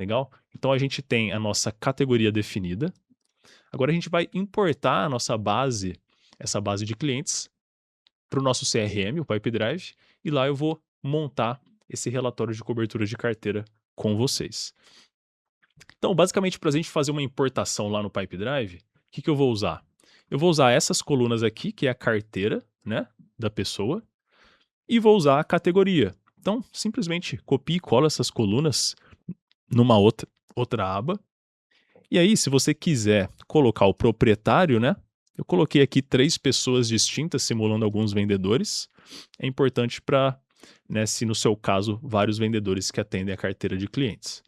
Legal? Então a gente tem a nossa categoria definida. Agora a gente vai importar a nossa base, essa base de clientes, para o nosso CRM, o Pipedrive, e lá eu vou montar esse relatório de cobertura de carteira com vocês. Então, basicamente, para a gente fazer uma importação lá no Pipedrive, o que eu vou usar? Eu vou usar essas colunas aqui, que é a carteira, né, da pessoa, e vou usar a categoria. Então, simplesmente copie e cola essas colunas numa outra aba. E aí, se você quiser colocar o proprietário, né? Eu coloquei aqui 3 pessoas distintas simulando alguns vendedores. É importante para, né, se no seu caso, vários vendedores que atendem a carteira de clientes.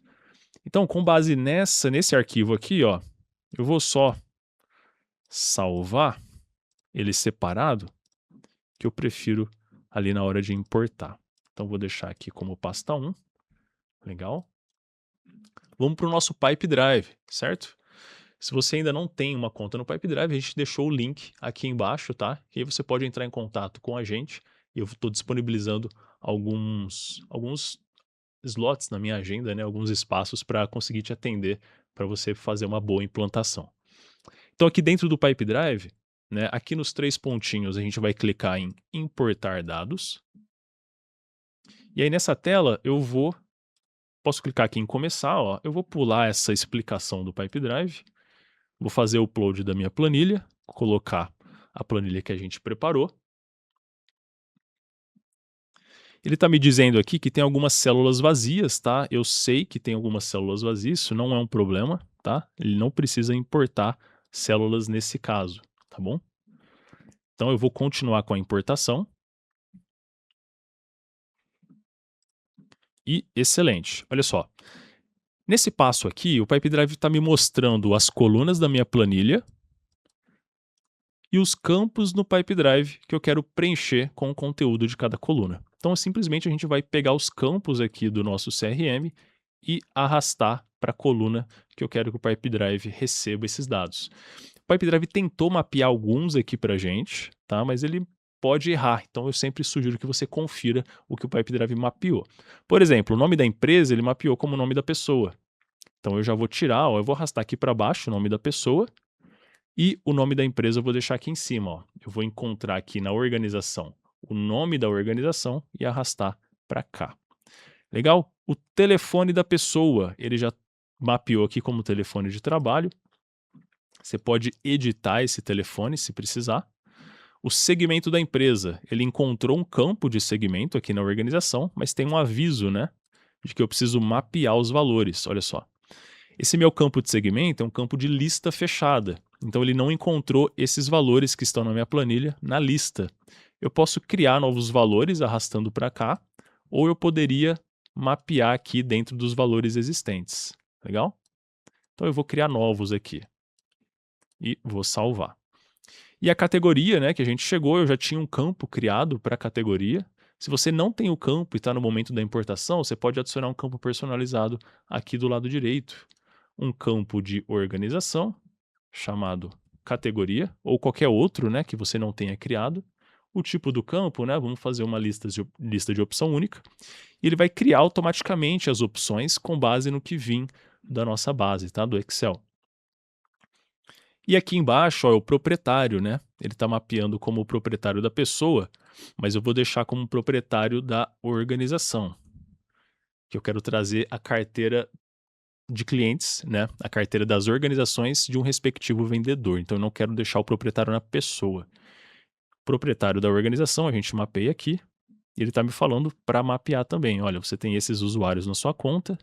Então, com base nesse arquivo aqui, ó, eu vou só salvar ele separado, que eu prefiro ali na hora de importar. Então, vou deixar aqui como pasta 1. Legal? Vamos para o nosso Pipedrive, certo? Se você ainda não tem uma conta no Pipedrive, a gente deixou o link aqui embaixo, tá? E aí você pode entrar em contato com a gente. Eu estou disponibilizando alguns slots na minha agenda, né? Alguns espaços para conseguir te atender, para você fazer uma boa implantação. Então aqui dentro do Pipedrive, né? Aqui nos 3 pontinhos a gente vai clicar em importar dados. E aí nessa tela posso clicar aqui em começar, ó. Eu vou pular essa explicação do Pipedrive. Vou fazer o upload da minha planilha, colocar a planilha que a gente preparou. Ele está me dizendo aqui que tem algumas células vazias, tá? Eu sei que tem algumas células vazias, isso não é um problema, tá? Ele não precisa importar células nesse caso, tá bom? Então eu vou continuar com a importação. E excelente, olha só. Nesse passo aqui, o Pipedrive está me mostrando as colunas da minha planilha e os campos no Pipedrive que eu quero preencher com o conteúdo de cada coluna. Então, simplesmente a gente vai pegar os campos aqui do nosso CRM e arrastar para a coluna que eu quero que o Pipedrive receba esses dados. O Pipedrive tentou mapear alguns aqui para a gente, tá? Mas ele pode errar, então eu sempre sugiro que você confira o que o Pipedrive mapeou. Por exemplo, o nome da empresa ele mapeou como o nome da pessoa. Então eu já vou tirar, ó, eu vou arrastar aqui para baixo o nome da pessoa e o nome da empresa eu vou deixar aqui em cima, ó. Eu vou encontrar aqui na organização o nome da organização e arrastar para cá. Legal? O telefone da pessoa, ele já mapeou aqui como telefone de trabalho. Você pode editar esse telefone se precisar. O segmento da empresa, ele encontrou um campo de segmento aqui na organização, mas tem um aviso, né, de que eu preciso mapear os valores. Olha só. Esse meu campo de segmento é um campo de lista fechada. Então ele não encontrou esses valores que estão na minha planilha na lista. Eu posso criar novos valores arrastando para cá, ou eu poderia mapear aqui dentro dos valores existentes. Legal? Então eu vou criar novos aqui e vou salvar. E a categoria, né, que a gente chegou, eu já tinha um campo criado para a categoria. Se você não tem o campo e está no momento da importação, você pode adicionar um campo personalizado aqui do lado direito. Um campo de organização, chamado categoria, ou qualquer outro, né, que você não tenha criado. O tipo do campo, né, vamos fazer uma lista de opção única. E ele vai criar automaticamente as opções com base no que vim da nossa base, tá, do Excel. E aqui embaixo ó, é o proprietário, né? Ele está mapeando como o proprietário da pessoa, mas eu vou deixar como proprietário da organização. Que eu quero trazer a carteira de clientes, né? A carteira das organizações de um respectivo vendedor. Então eu não quero deixar o proprietário na pessoa. Proprietário da organização, a gente mapeia aqui. E ele está me falando para mapear também. Olha, você tem esses usuários na sua conta.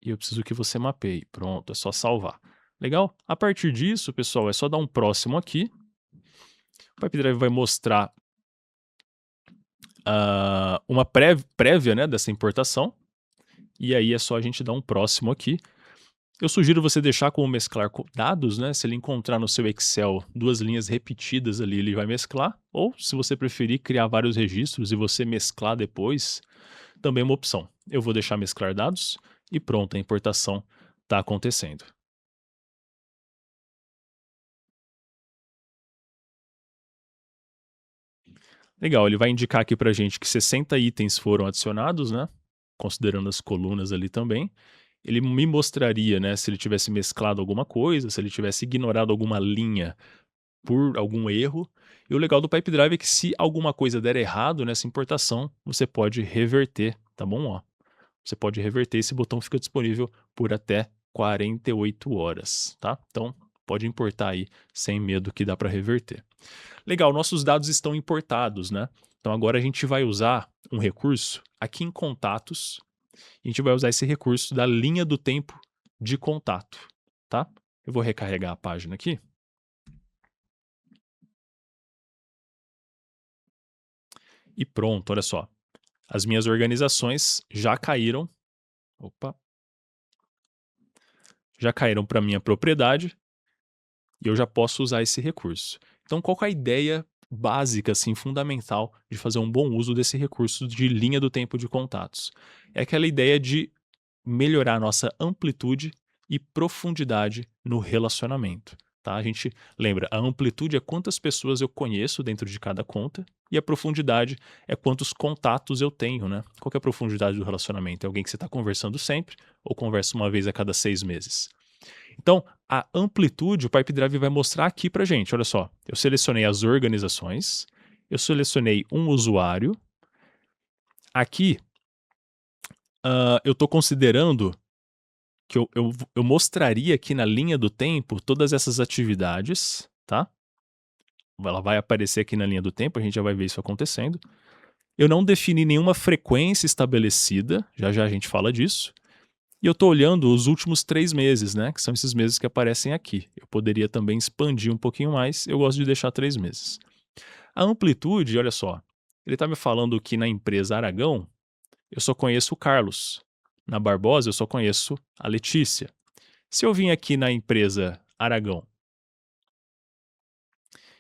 E eu preciso que você mapeie. Pronto, é só salvar. Legal? A partir disso, pessoal, é só dar um próximo aqui. O Pipedrive vai mostrar uma prévia né, dessa importação. E aí é só a gente dar um próximo aqui. Eu sugiro você deixar como mesclar dados, né? Se ele encontrar no seu Excel 2 linhas repetidas ali, ele vai mesclar. Ou, se você preferir, criar vários registros e você mesclar depois, também é uma opção. Eu vou deixar mesclar dados e pronto, a importação está acontecendo. Legal, ele vai indicar aqui pra gente que 60 itens foram adicionados, né? Considerando as colunas ali também. Ele me mostraria, né, se ele tivesse mesclado alguma coisa, se ele tivesse ignorado alguma linha por algum erro. E o legal do Pipedrive é que se alguma coisa der errado nessa importação, você pode reverter, tá bom? Ó, você pode reverter, esse botão fica disponível por até 48 horas, tá? Então, pode importar aí sem medo que dá para reverter. Legal, nossos dados estão importados, né? Então agora a gente vai usar um recurso aqui em contatos. A gente vai usar esse recurso da linha do tempo de contato, tá? Eu vou recarregar a página aqui. E pronto, olha só. As minhas organizações já caíram. Opa. Já caíram para minha propriedade e eu já posso usar esse recurso. Então, qual que é a ideia básica, assim, fundamental de fazer um bom uso desse recurso de linha do tempo de contatos? É aquela ideia de melhorar a nossa amplitude e profundidade no relacionamento. Tá? A gente lembra, a amplitude é quantas pessoas eu conheço dentro de cada conta e a profundidade é quantos contatos eu tenho, né? Qual que é a profundidade do relacionamento? É alguém que você está conversando sempre ou conversa uma vez a cada 6 meses? Então, a amplitude, o Pipedrive vai mostrar aqui pra gente, olha só, eu selecionei as organizações, eu selecionei um usuário, aqui eu estou considerando que eu mostraria aqui na linha do tempo todas essas atividades, tá? Ela vai aparecer aqui na linha do tempo, a gente já vai ver isso acontecendo. Eu não defini nenhuma frequência estabelecida, já já a gente fala disso. E eu estou olhando os últimos 3 meses, né? Que são esses meses que aparecem aqui. Eu poderia também expandir um pouquinho mais, eu gosto de deixar 3 meses. A amplitude, olha só, ele está me falando que na empresa Aragão, eu só conheço o Carlos. Na Barbosa, eu só conheço a Letícia. Se eu vim aqui na empresa Aragão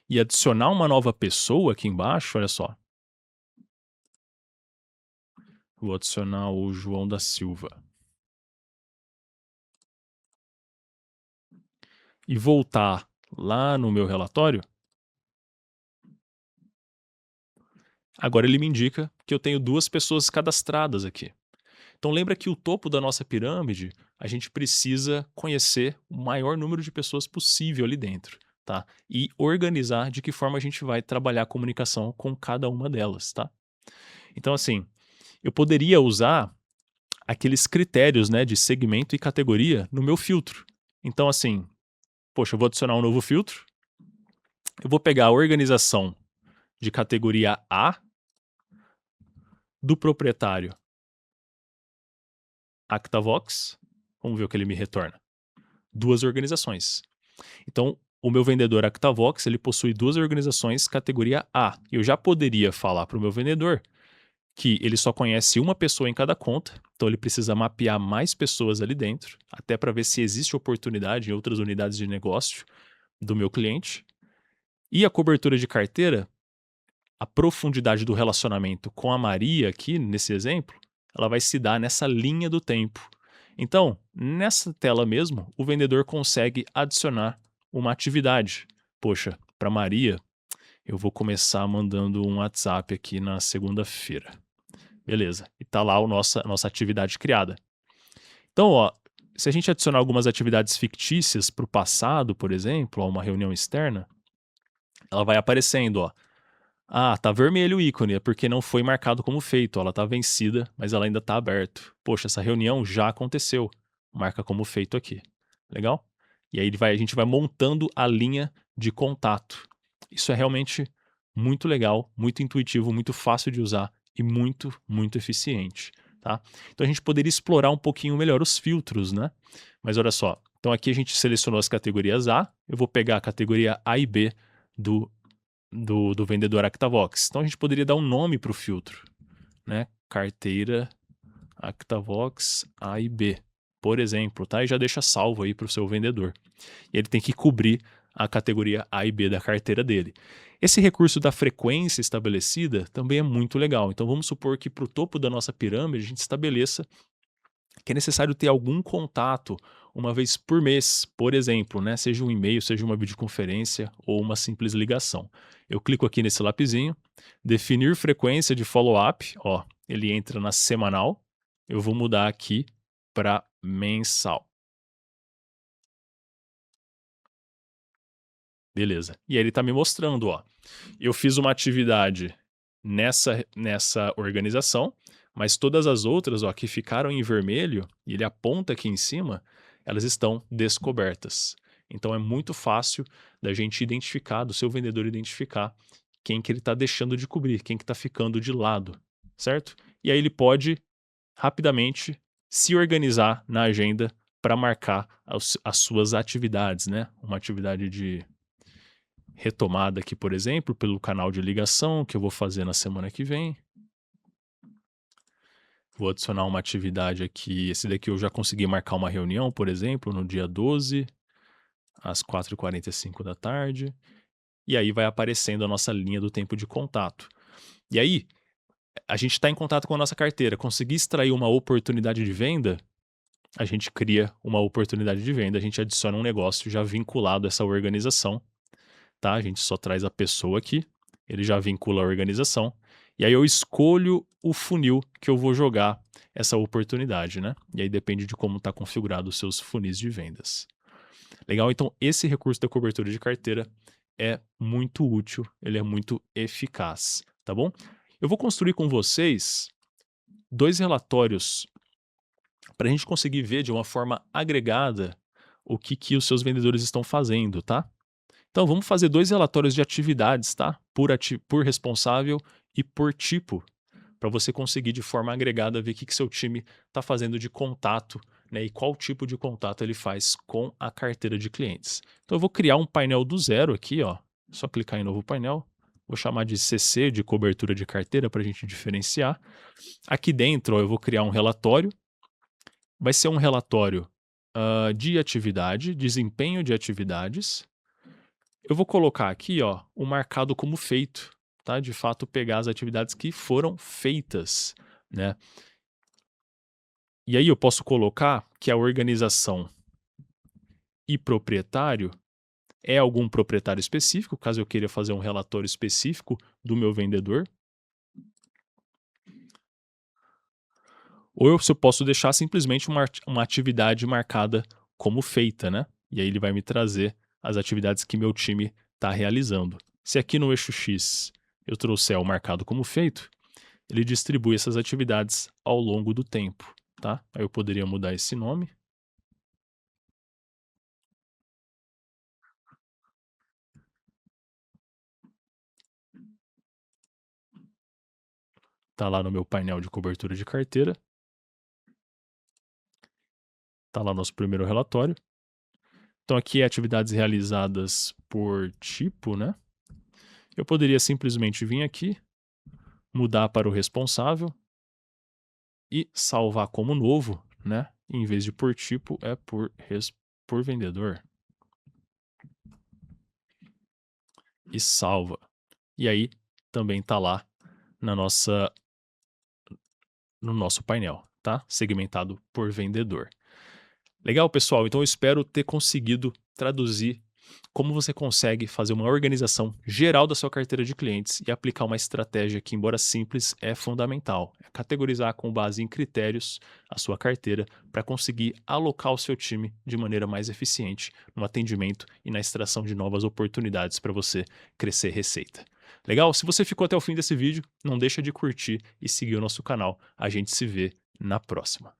e adicionar uma nova pessoa aqui embaixo, olha só. Vou adicionar o João da Silva. E voltar lá no meu relatório, agora ele me indica que eu tenho 2 pessoas cadastradas aqui. Então lembra que o topo da nossa pirâmide, a gente precisa conhecer o maior número de pessoas possível ali dentro, tá? E organizar de que forma a gente vai trabalhar a comunicação com cada uma delas, tá? Então assim, eu poderia usar aqueles critérios, né, de segmento e categoria no meu filtro. Então assim, poxa, eu vou adicionar um novo filtro, eu vou pegar a organização de categoria A do proprietário Actavox, vamos ver o que ele me retorna. 2 organizações. Então, o meu vendedor Actavox, ele possui 2 organizações categoria A. Eu já poderia falar para o meu vendedor que ele só conhece uma pessoa em cada conta, então ele precisa mapear mais pessoas ali dentro, até para ver se existe oportunidade em outras unidades de negócio do meu cliente. E a cobertura de carteira, a profundidade do relacionamento com a Maria aqui, nesse exemplo, ela vai se dar nessa linha do tempo. Então, nessa tela mesmo, o vendedor consegue adicionar uma atividade. Poxa, para Maria, eu vou começar mandando um WhatsApp aqui na segunda-feira. Beleza, e tá lá a nossa atividade criada. Então, ó, se a gente adicionar algumas atividades fictícias para o passado, por exemplo, a uma reunião externa, ela vai aparecendo, ó. Ah, tá vermelho o ícone, é porque não foi marcado como feito. Ela tá vencida, mas ela ainda tá aberto. Poxa, essa reunião já aconteceu. Marca como feito aqui. Legal? E aí a gente vai montando a linha de contato. Isso é realmente muito legal, muito intuitivo, muito fácil de usar e muito, muito eficiente, tá? Então a gente poderia explorar um pouquinho melhor os filtros, né? Mas olha só, então aqui a gente selecionou as categorias A, eu vou pegar a categoria A e B do vendedor Actavox. Então a gente poderia dar um nome para o filtro, né? Carteira Actavox A e B, por exemplo, tá? E já deixa salvo aí para o seu vendedor. E ele tem que cobrir a categoria A e B da carteira dele. Esse recurso da frequência estabelecida também é muito legal. Então vamos supor que para o topo da nossa pirâmide a gente estabeleça que é necessário ter algum contato uma vez por mês, por exemplo, né? Seja um e-mail, seja uma videoconferência ou uma simples ligação. Eu clico aqui nesse lapisinho, definir frequência de follow-up, ó, ele entra na semanal, eu vou mudar aqui para mensal. Beleza. E aí ele está me mostrando, ó, eu fiz uma atividade nessa organização, mas todas as outras, ó, que ficaram em vermelho, e ele aponta aqui em cima, elas estão descobertas. Então é muito fácil da gente identificar, do seu vendedor identificar quem que ele está deixando de cobrir, quem que está ficando de lado, certo? E aí ele pode rapidamente se organizar na agenda para marcar as suas atividades, né? Uma atividade de retomada aqui, por exemplo, pelo canal de ligação que eu vou fazer na semana que vem. Vou adicionar uma atividade aqui. Esse daqui eu já consegui marcar uma reunião, por exemplo, no dia 12, às 4h45 da tarde. E aí vai aparecendo a nossa linha do tempo de contato. E aí, a gente está em contato com a nossa carteira. Conseguir extrair uma oportunidade de venda, a gente cria uma oportunidade de venda, a gente adiciona um negócio já vinculado a essa organização. Tá? A gente só traz a pessoa aqui, ele já vincula a organização, e aí eu escolho o funil que eu vou jogar essa oportunidade, né? E aí depende de como está configurado os seus funis de vendas. Legal? Então esse recurso da cobertura de carteira é muito útil, ele é muito eficaz, tá bom? Eu vou construir com vocês 2 relatórios para a gente conseguir ver de uma forma agregada o que os seus vendedores estão fazendo, tá? Então, vamos fazer 2 relatórios de atividades, tá? Por responsável e por tipo, para você conseguir de forma agregada ver o que seu time está fazendo de contato, né? E qual tipo de contato ele faz com a carteira de clientes. Então, eu vou criar um painel do zero aqui, ó. Só clicar em novo painel. Vou chamar de CC, de cobertura de carteira, para a gente diferenciar. Aqui dentro, ó, eu vou criar um relatório. Vai ser um relatório de atividade, desempenho de atividades. Eu vou colocar aqui, ó, o marcado como feito, tá? De fato, pegar as atividades que foram feitas, né? E aí eu posso colocar que a organização e proprietário é algum proprietário específico, caso eu queira fazer um relatório específico do meu vendedor. Ou eu posso deixar simplesmente uma atividade marcada como feita, né? E aí ele vai me trazer as atividades que meu time está realizando. Se aqui no eixo X eu trouxer o marcado como feito, ele distribui essas atividades ao longo do tempo, tá? Aí eu poderia mudar esse nome. Tá lá no meu painel de cobertura de carteira. Tá lá nosso primeiro relatório. Então aqui é atividades realizadas por tipo, né? Eu poderia simplesmente vir aqui, mudar para o responsável e salvar como novo, né? Em vez de por tipo, é por vendedor. E salva. E aí também tá lá no nosso painel, tá? Segmentado por vendedor. Legal, pessoal? Então eu espero ter conseguido traduzir como você consegue fazer uma organização geral da sua carteira de clientes e aplicar uma estratégia que, embora simples, é fundamental. É categorizar com base em critérios a sua carteira para conseguir alocar o seu time de maneira mais eficiente no atendimento e na extração de novas oportunidades para você crescer receita. Legal? Se você ficou até o fim desse vídeo, não deixa de curtir e seguir o nosso canal. A gente se vê na próxima.